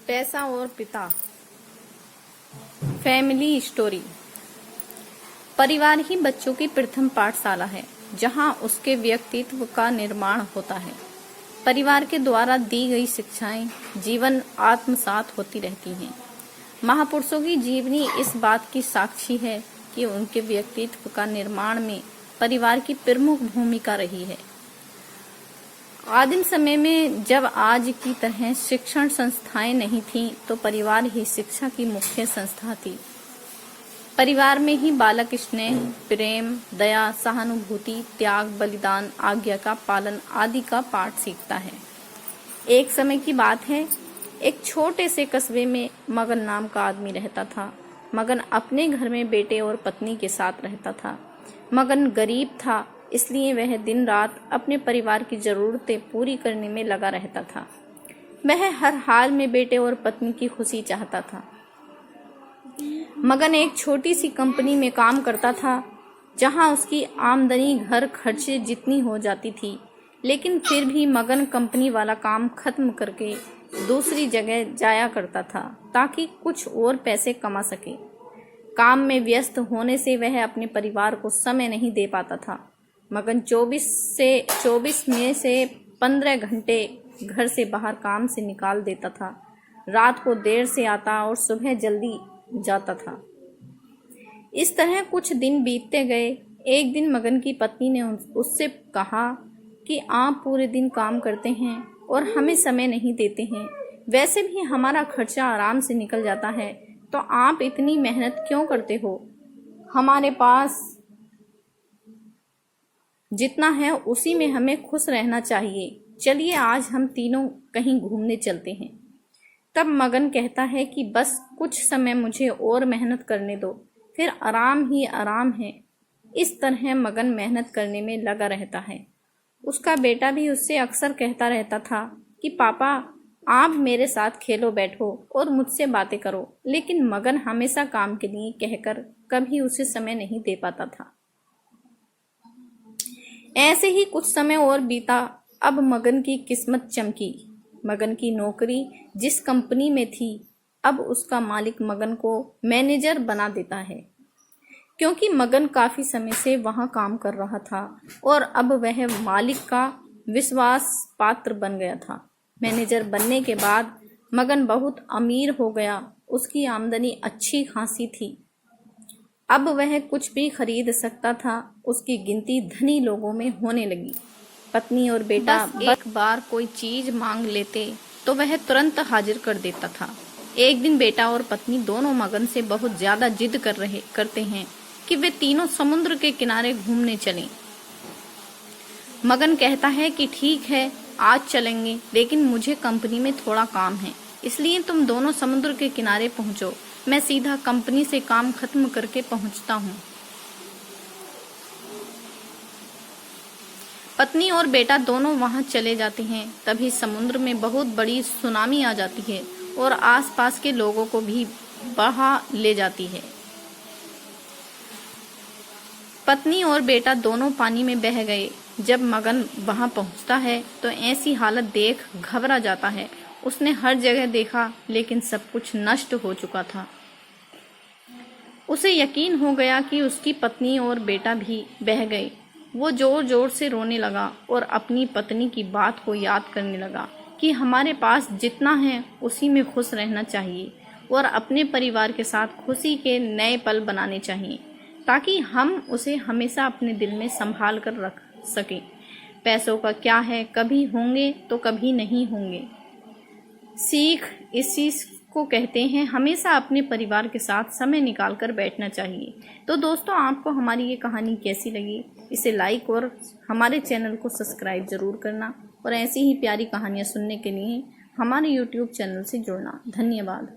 पैसा और पिता। Family story. परिवार ही बच्चों की प्रथम पाठशाला है, जहां उसके व्यक्तित्व का निर्माण होता है। परिवार के द्वारा दी गई शिक्षाएं जीवन आत्मसात होती रहती हैं। महापुरुषों की जीवनी इस बात की साक्षी है कि उनके व्यक्तित्व का निर्माण में परिवार की प्रमुख भूमिका रही है। आदिम समय में जब आज की तरह शिक्षण संस्थाएं नहीं थीं, तो परिवार ही शिक्षा की मुख्य संस्था थी। परिवार में ही बालक स्नेह, प्रेम, दया, सहानुभूति, त्याग, बलिदान, आज्ञा का पालन आदि का पाठ सीखता है। एक समय की बात है, एक छोटे से कस्बे में मगन नाम का आदमी रहता था। मगन अपने घर में बेटे और पत्नी के साथ रहता था। मगन गरीब था, इसलिए वह दिन रात अपने परिवार की जरूरतें पूरी करने में लगा रहता था। वह हर हाल में बेटे और पत्नी की खुशी चाहता था। मगन एक छोटी सी कंपनी में काम करता था, जहां उसकी आमदनी घर खर्चे जितनी हो जाती थी, लेकिन फिर भी मगन कंपनी वाला काम खत्म करके दूसरी जगह जाया करता था, ताकि कुछ और पैसे कमा सके। काम में व्यस्त होने से वह अपने परिवार को समय नहीं दे पाता था। मगन 24 में से 15 घंटे घर से बाहर काम से निकाल देता था। रात को देर से आता और सुबह जल्दी जाता था। इस तरह कुछ दिन बीतते गए। एक दिन मगन की पत्नी ने उससे कहा कि आप पूरे दिन काम करते हैं और हमें समय नहीं देते हैं। वैसे भी हमारा खर्चा आराम से निकल जाता है, तो आप इतनी मेहनत क्यों करते हो? हमारे पास जितना है उसी में हमें खुश रहना चाहिए। चलिए आज हम तीनों कहीं घूमने चलते हैं। तब मगन कहता है कि बस कुछ समय मुझे और मेहनत करने दो, फिर आराम ही आराम है। इस तरह मगन मेहनत करने में लगा रहता है। उसका बेटा भी उससे अक्सर कहता रहता था कि पापा, आप मेरे साथ खेलो बैठो और मुझसे बातें करो, लेकिन मगन हमेशा काम के लिए कहकर कभी उसे समय नहीं दे पाता था। ऐसे ही कुछ समय और बीता। अब मगन की किस्मत चमकी। मगन की नौकरी जिस कंपनी में थी, अब उसका मालिक मगन को मैनेजर बना देता है, क्योंकि मगन काफी समय से वहां काम कर रहा था और अब वह मालिक का विश्वास पात्र बन गया था। मैनेजर बनने के बाद मगन बहुत अमीर हो गया। उसकी आमदनी अच्छी खासी थी। अब वह कुछ भी खरीद सकता था। उसकी गिनती धनी लोगों में होने लगी। पत्नी और बेटा एक बार कोई चीज मांग लेते तो वह तुरंत हाजिर कर देता था। एक दिन बेटा और पत्नी दोनों मगन से बहुत ज्यादा जिद करते हैं कि वे तीनों समुद्र के किनारे घूमने चलें। मगन कहता है कि ठीक है, आज चलेंगे, लेकिन मुझे कंपनी में थोड़ा काम है, इसलिए तुम दोनों समुद्र के किनारे पहुंचो। मैं सीधा कंपनी से काम खत्म करके पहुंचता हूं। पत्नी और बेटा दोनों वहां चले जाते हैं। तभी समुद्र में बहुत बड़ी सुनामी आ जाती है और आसपास के लोगों को भी बहा ले जाती है। पत्नी और बेटा दोनों पानी में बह गए। जब मगन वहां पहुंचता है तो ऐसी हालत देख घबरा जाता है। उसने हर जगह देखा, लेकिन सब कुछ नष्ट हो चुका था। उसे यकीन हो गया कि उसकी पत्नी और बेटा भी बह गए। वो जोर जोर से रोने लगा और अपनी पत्नी की बात को याद करने लगा कि हमारे पास जितना है उसी में खुश रहना चाहिए और अपने परिवार के साथ खुशी के नए पल बनाने चाहिए, ताकि हम उसे हमेशा अपने दिल में संभाल कर रख सकें। पैसों का क्या है, कभी होंगे तो कभी नहीं होंगे। सीख इस चीज को कहते हैं, हमेशा अपने परिवार के साथ समय निकाल कर बैठना चाहिए। तो दोस्तों, आपको हमारी ये कहानी कैसी लगी? इसे लाइक और हमारे चैनल को सब्सक्राइब जरूर करना और ऐसी ही प्यारी कहानियाँ सुनने के लिए हमारे YouTube चैनल से जुड़ना। धन्यवाद।